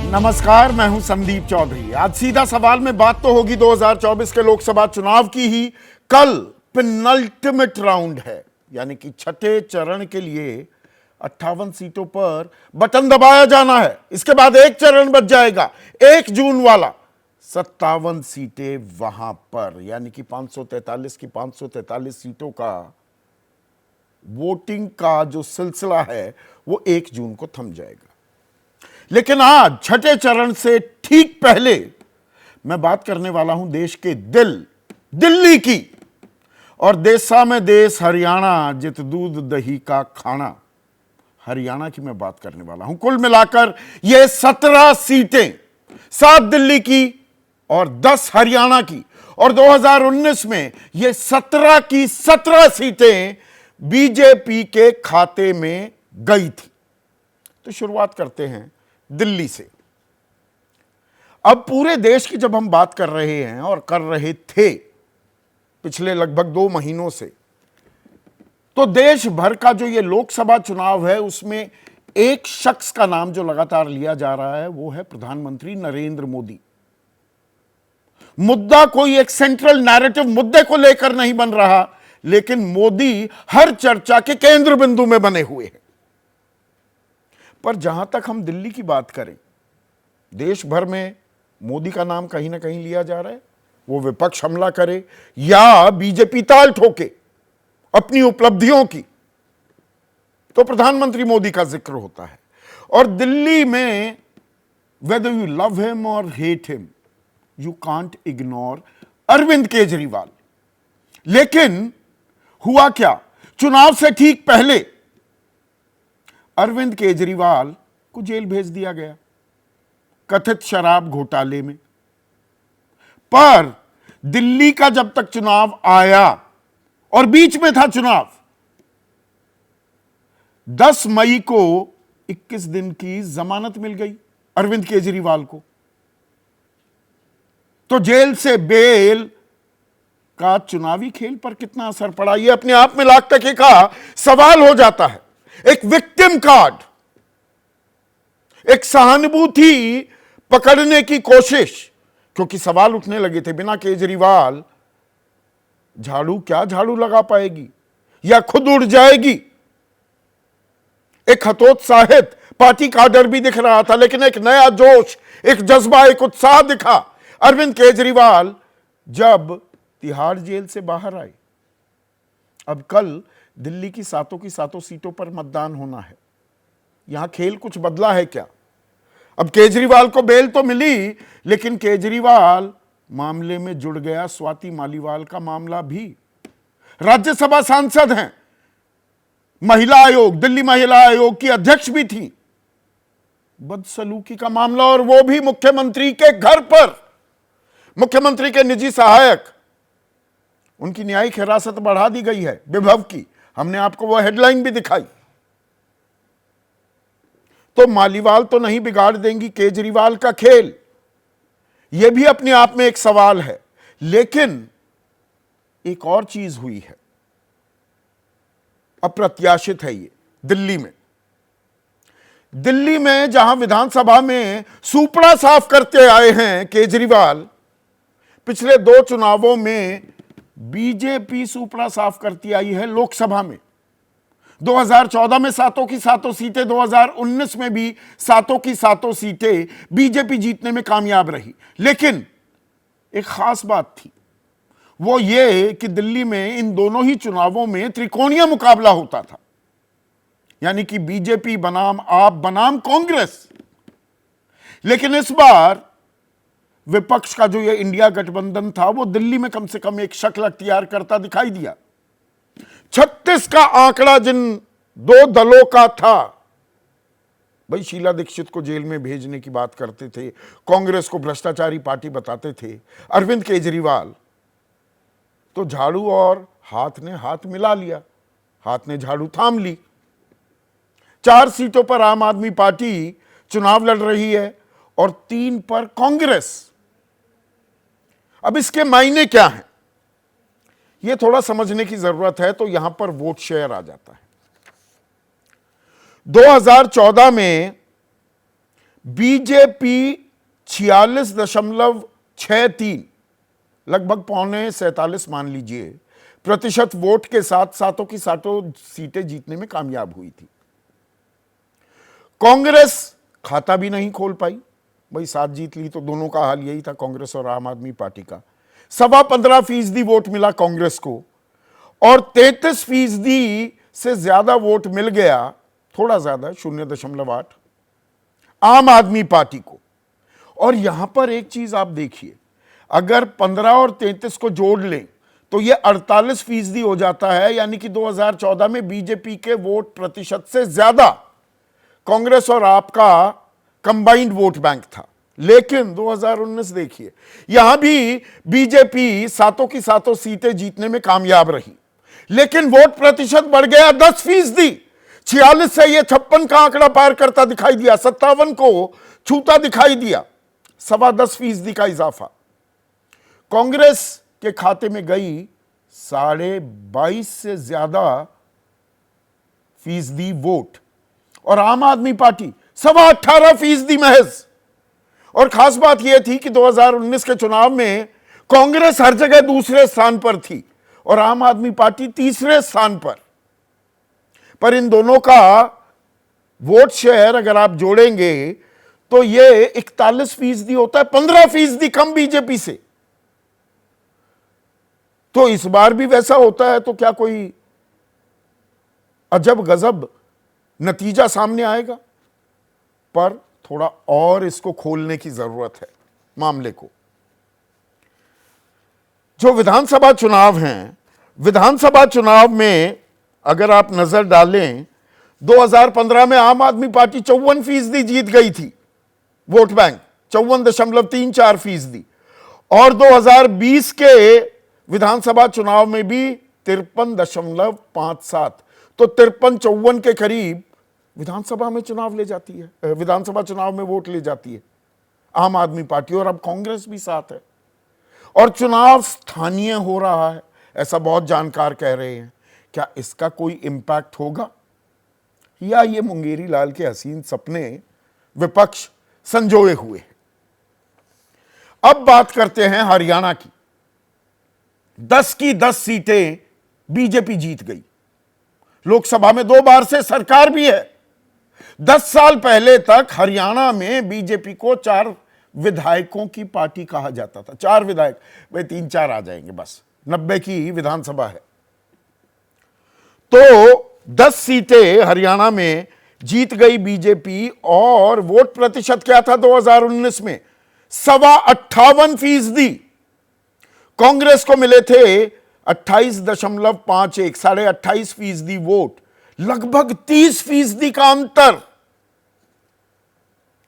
नमस्कार, मैं हूं संदीप चौधरी। आज सीधा सवाल में बात तो होगी 2024 के लोकसभा चुनाव की ही। कल पेनल्टिमेट राउंड है, यानी कि छठे चरण के लिए 58 सीटों पर बटन दबाया जाना है। इसके बाद एक चरण बच जाएगा 1 जून वाला, 57 सीटें वहां पर, यानी कि 543 की 543 सीटों का वोटिंग का जो सिलसिला है वो 1 जून को थम जाएगा। लेकिन आज छठे चरण से ठीक पहले मैं बात करने वाला हूं देश के दिल्ली की। और देशा में देश हरियाणा, जित दूध दही का खाना, हरियाणा की मैं बात करने वाला हूं। कुल मिलाकर ये 17 सीटें, 7 दिल्ली की और 10 हरियाणा की। और 2019 में ये 17 की 17 सीटें बीजेपी के खाते में गई थी। तो शुरुआत करते हैं दिल्ली से। अब पूरे देश की जब हम बात कर रहे हैं और कर रहे थे पिछले लगभग 2 महीनों से, तो देश भर का जो ये लोकसभा चुनाव है उसमें एक शख्स का नाम जो लगातार लिया जा रहा है वो है प्रधानमंत्री नरेंद्र मोदी। मुद्दा कोई एक सेंट्रल नैरेटिव मुद्दे को लेकर नहीं बन रहा, लेकिन मोदी हर चर्चा के केंद्र बिंदु में बने हुए हैं। पर जहां तक हम दिल्ली की बात करें, देश भर में मोदी का नाम कहीं ना कहीं लिया जा रहा है। वो विपक्ष हमला करे या बीजेपी ताल ठोके अपनी उपलब्धियों की, तो प्रधानमंत्री मोदी का जिक्र होता है। और दिल्ली में वेदर यू लव हिम और hate him, you can't ignore Arvind Kejriwal. लेकिन हुआ क्या, चुनाव से ठीक पहले अरविंद केजरीवाल को जेल भेज दिया गया कथित शराब घोटाले में। पर दिल्ली का जब तक चुनाव आया और बीच में था चुनाव, 10 मई को 21 दिन की जमानत मिल गई अरविंद केजरीवाल को। तो जेल से बेल का चुनावी खेल पर कितना असर पड़ा, यह अपने आप में लाख टके का सवाल हो जाता है। एक विक्टिम कार्ड, एक सहानुभूति पकड़ने की कोशिश, क्योंकि सवाल उठने लगे थे बिना केजरीवाल झाड़ू क्या झाड़ू लगा पाएगी या खुद उड़ जाएगी। एक हतोत्साहित पार्टी काडर भी दिख रहा था, लेकिन एक नया जोश, एक जज्बा, एक उत्साह दिखा अरविंद केजरीवाल जब तिहाड़ जेल से बाहर आए। अब कल दिल्ली की सातों सीटों पर मतदान होना है। यहां खेल कुछ बदला है क्या? अब केजरीवाल को बेल तो मिली, लेकिन केजरीवाल मामले में जुड़ गया स्वाति मालीवाल का मामला भी। राज्यसभा सांसद हैं, महिला आयोग, दिल्ली महिला आयोग की अध्यक्ष भी थी। बदसलूकी का मामला, और वो भी मुख्यमंत्री के घर पर। मुख्यमंत्री के निजी सहायक, उनकी न्यायिक हिरासत बढ़ा दी गई है विभव की। हमने आपको वो हेडलाइन भी दिखाई। तो मालीवाल तो नहीं बिगाड़ देंगी केजरीवाल का खेल, यह भी अपने आप में एक सवाल है। लेकिन एक और चीज हुई है, अप्रत्याशित है ये। दिल्ली में जहां विधानसभा में सुपड़ा साफ करते आए हैं केजरीवाल, पिछले 2 चुनावों में बीजेपी सुपड़ा साफ करती आई है लोकसभा में। 2014 में 7 की 7 सीटें, 2019 में भी 7 की 7 सीटें बीजेपी जीतने में कामयाब रही। लेकिन एक खास बात थी, वो ये कि दिल्ली में इन दोनों ही चुनावों में त्रिकोणीय मुकाबला होता था, यानी कि बीजेपी बनाम आप बनाम कांग्रेस। लेकिन इस बार विपक्ष का जो ये इंडिया गठबंधन था वो दिल्ली में कम से कम एक शक्ल अख्तियार करता दिखाई दिया। 36 का आंकड़ा जिन 2 दलों का था, भाई शीला दीक्षित को जेल में भेजने की बात करते थे, कांग्रेस को भ्रष्टाचारी पार्टी बताते थे, अरविंद केजरीवाल तो झाड़ू और हाथ ने हाथ मिला लिया, हाथ ने झाड़ू थाम ली। 4 सीटों पर आम आदमी पार्टी चुनाव लड़ रही है और 3 पर कांग्रेस। अब इसके मायने क्या हैं, यह थोड़ा समझने की जरूरत है। तो यहां पर वोट शेयर आ जाता है। 2014 में बीजेपी 46.63, लगभग 47.5 मान लीजिए प्रतिशत वोट के साथ सातों की सातों सीटें जीतने में कामयाब हुई थी। कांग्रेस खाता भी नहीं खोल पाई, भाई 7 जीत ली तो दोनों का हाल यही था, कांग्रेस और आम आदमी पार्टी का। 15.25% वोट मिला कांग्रेस को और 33% से ज्यादा वोट मिल गया, थोड़ा ज्यादा 0.8 आम आदमी पार्टी को। और यहां पर एक चीज आप देखिए, अगर 15 और 33 को जोड़ लें तो यह 48% हो जाता है, यानी कि 2014 में बीजेपी के वोट प्रतिशत से ज्यादा कांग्रेस और आपका कंबाइंड वोट बैंक था। लेकिन 2019 देखिए, यहां भी बीजेपी सातों की सातों सीटें जीतने में कामयाब रही, लेकिन वोट प्रतिशत बढ़ गया 10%। 46 से यह 56 का आंकड़ा पार करता दिखाई दिया, 57 को छूता दिखाई दिया, 10.25% का इजाफा। कांग्रेस के खाते में गई 22.5 से ज्यादा फीसदी वोट और आम आदमी पार्टी 18.25% महज। और खास बात यह थी कि 2019 के चुनाव में कांग्रेस हर जगह दूसरे स्थान पर थी और आम आदमी पार्टी तीसरे स्थान पर इन दोनों का वोट शेयर अगर आप जोड़ेंगे तो यह 41% होता है, 15% कम बीजेपी से। तो इस बार भी वैसा होता है तो क्या कोई अजब गजब नतीजा सामने आएगा? पर थोड़ा और इसको खोलने की जरूरत है मामले को। जो विधानसभा चुनाव हैं, विधानसभा चुनाव में अगर आप नजर डालें, 2015 में आम आदमी पार्टी 54% जीत गई थी वोट बैंक, 54.34%। और 2020 के विधानसभा चुनाव में भी 53.57, तो 53-54 के करीब विधानसभा में चुनाव ले जाती है, विधानसभा चुनाव में वोट ले जाती है आम आदमी पार्टी। और अब कांग्रेस भी साथ है और चुनाव स्थानीय हो रहा है, ऐसा बहुत जानकार कह रहे हैं। क्या इसका कोई इंपैक्ट होगा या ये मुंगेरी लाल के हसीन सपने विपक्ष संजोए हुए हैं? अब बात करते हैं हरियाणा की। 10 की 10 सीटें बीजेपी जीत गई, लोकसभा में 2 बार से सरकार भी है। 10 साल पहले तक हरियाणा में बीजेपी को 4 विधायकों की पार्टी कहा जाता था। 4 विधायक, भाई 3-4 आ जाएंगे बस, 90 की विधानसभा है। तो 10 सीटें हरियाणा में जीत गई बीजेपी और वोट प्रतिशत क्या था 2019 में? 58.5%। कांग्रेस को मिले थे 28.51, 28.5% वोट, लगभग 30% का अंतर।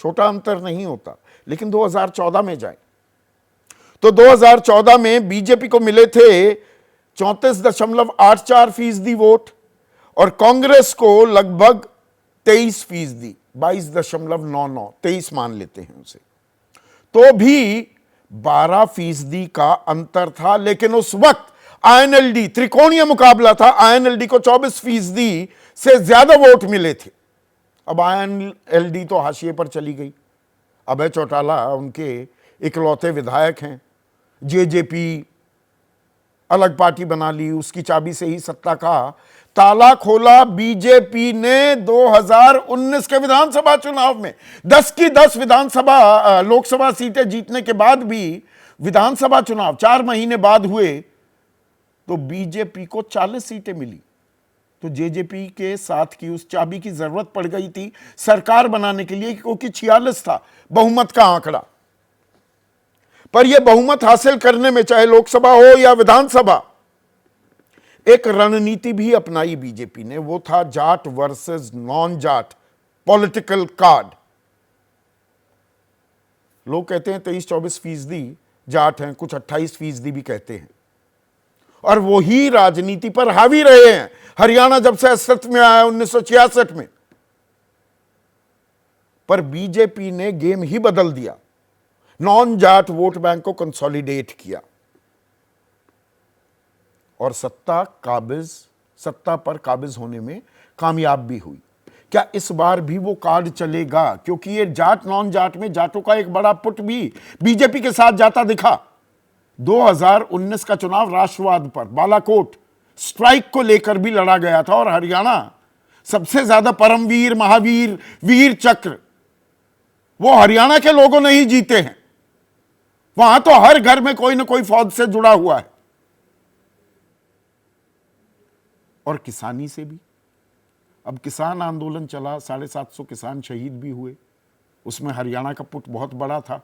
छोटा अंतर नहीं होता। लेकिन 2014 में जाए तो 2014 में बीजेपी को मिले थे 34.84% वोट और कांग्रेस को लगभग 23%, 22.99, 23 मान लेते हैं उसे, तो भी 12% का अंतर था। लेकिन उस वक्त आईएनएलडी, त्रिकोणीय मुकाबला था, आईएनएलडी को 24% से ज्यादा वोट मिले थे। अब आईएनएलडी तो हाशिए पर चली गई। अभय चौटाला उनके इकलौते विधायक हैं। जेजेपी अलग पार्टी बना ली, उसकी चाबी से ही सत्ता का ताला खोला बीजेपी ने 2019 के विधानसभा चुनाव में। 10 की 10 विधानसभा लोकसभा सीटें जीतने के बाद भी विधानसभा चुनाव 4 महीने बाद हुए तो बीजेपी को 40 सीटें मिली। तो जेजेपी के साथ की उस चाबी की जरूरत पड़ गई थी सरकार बनाने के लिए, क्योंकि 46 था बहुमत का आंकड़ा। पर यह बहुमत हासिल करने में चाहे लोकसभा हो या विधानसभा, एक रणनीति भी अपनाई बीजेपी ने, वो था Jat versus non Jat political card. लोग कहते हैं 23-24% जाट हैं, कुछ 28% भी कहते हैं, और वही राजनीति पर हावी रहे हैं हरियाणा जब से अस्तित्व में आया 1966 में। पर बीजेपी ने गेम ही बदल दिया, नॉन जाट वोट बैंक को कंसोलिडेट किया और सत्ता पर काबिज होने में कामयाब भी हुई। क्या इस बार भी वो कार्ड चलेगा? क्योंकि ये जाट नॉन जाट में जाटों का एक बड़ा पुट भी बीजेपी के साथ जाता दिखा। 2019 का चुनाव राष्ट्रवाद पर बालाकोट स्ट्राइक को लेकर भी लड़ा गया था, और हरियाणा सबसे ज्यादा परमवीर, महावीर, वीर चक्र वो हरियाणा के लोगों ने ही जीते हैं। वहां तो हर घर में कोई ना कोई फौज से जुड़ा हुआ है। और किसानी से भी अब किसान आंदोलन चला, 750 किसान शहीद भी हुए। उसमें हरियाणा का पुट बहुत बड़ा था।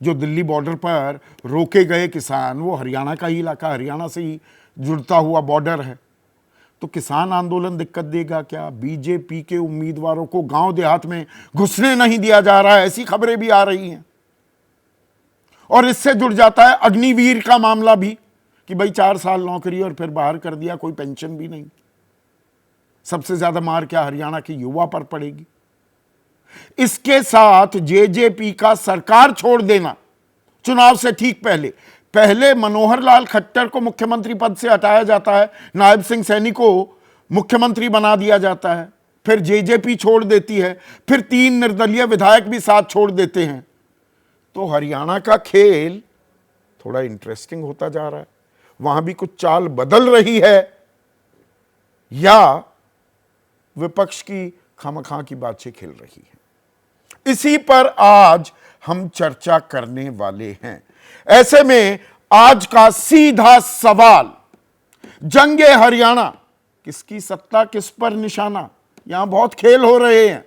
जो दिल्ली बॉर्डर पर रोके गए किसान, वो हरियाणा का ही इलाका, हरियाणा से ही जुड़ता हुआ बॉर्डर है। तो किसान आंदोलन दिक्कत देगा क्या? बीजेपी के उम्मीदवारों को गांव देहात में घुसने नहीं दिया जा रहा है, ऐसी खबरें भी आ रही हैं। और इससे जुड़ जाता है अग्निवीर का मामला भी, कि भाई 4 साल नौकरी और फिर बाहर कर दिया, कोई पेंशन भी नहीं। सबसे ज्यादा मार क्या हरियाणा के युवा पर पड़ेगी? इसके साथ जेजेपी का सरकार छोड़ देना चुनाव से ठीक पहले मनोहर लाल खट्टर को मुख्यमंत्री पद से हटाया जाता है, नायब सिंह सैनी को मुख्यमंत्री बना दिया जाता है, फिर जेजेपी छोड़ देती है, फिर 3 निर्दलीय विधायक भी साथ छोड़ देते हैं। तो हरियाणा का खेल थोड़ा इंटरेस्टिंग होता जा रहा है। वहां भी कुछ चाल बदल रही है, या विपक्ष की खामखां की बातें खेल रही है। इसी पर आज हम चर्चा करने वाले हैं। ऐसे में आज का सीधा सवाल, जंगे हरियाणा, किसकी सत्ता किस पर निशाना? यहां बहुत खेल हो रहे हैं।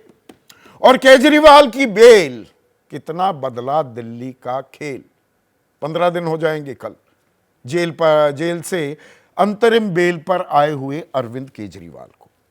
और केजरीवाल की बेल, कितना बदला दिल्ली का खेल? 15 दिन हो जाएंगे कल जेल से अंतरिम बेल पर आए हुए अरविंद केजरीवाल को।